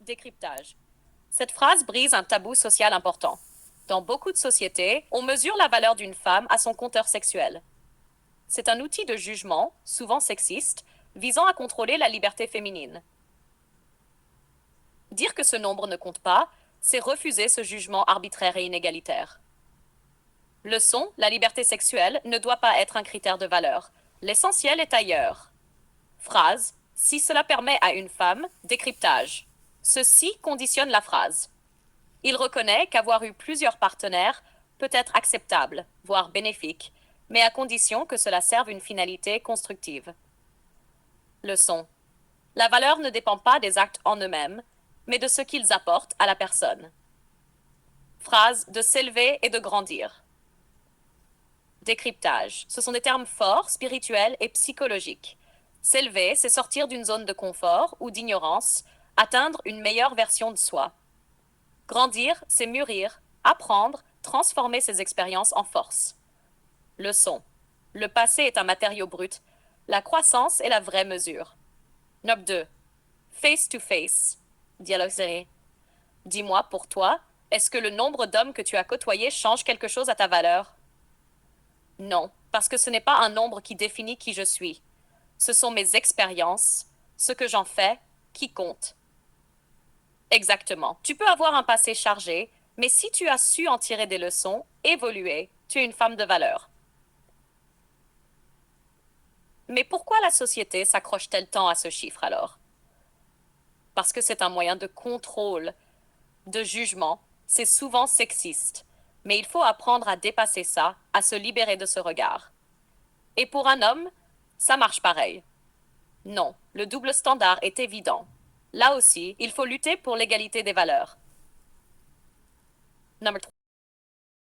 Décryptage. Cette phrase brise un tabou social important. Dans beaucoup de sociétés, on mesure la valeur d'une femme à son compteur sexuel. C'est un outil de jugement, souvent sexiste, visant à contrôler la liberté féminine. Dire que ce nombre ne compte pas, c'est refuser ce jugement arbitraire et inégalitaire. Leçon, la liberté sexuelle ne doit pas être un critère de valeur. L'essentiel est ailleurs. Phrase, si cela permet à une femme, décryptage. Ceci conditionne la phrase. Il reconnaît qu'avoir eu plusieurs partenaires peut être acceptable, voire bénéfique, mais à condition que cela serve une finalité constructive. Leçon. La valeur ne dépend pas des actes en eux-mêmes, mais de ce qu'ils apportent à la personne. Phrase de s'élever et de grandir. Décryptage. Ce sont des termes forts, spirituels et psychologiques. S'élever, c'est sortir d'une zone de confort ou d'ignorance, atteindre une meilleure version de soi. Grandir, c'est mûrir, apprendre, transformer ses expériences en force. Leçon. Le passé est un matériau brut. La croissance est la vraie mesure. Note 2. Face to face. Dialogue serré. Dis-moi, pour toi, est-ce que le nombre d'hommes que tu as côtoyés change quelque chose à ta valeur? Non, parce que ce n'est pas un nombre qui définit qui je suis. Ce sont mes expériences, ce que j'en fais, qui compte. Exactement. Tu peux avoir un passé chargé, mais si tu as su en tirer des leçons, évoluer, tu es une femme de valeur. Mais pourquoi la société s'accroche-t-elle tant à ce chiffre alors? Parce que c'est un moyen de contrôle, de jugement, c'est souvent sexiste. Mais il faut apprendre à dépasser ça, à se libérer de ce regard. Et pour un homme, ça marche pareil. Non, le double standard est évident. Là aussi, il faut lutter pour l'égalité des valeurs. Number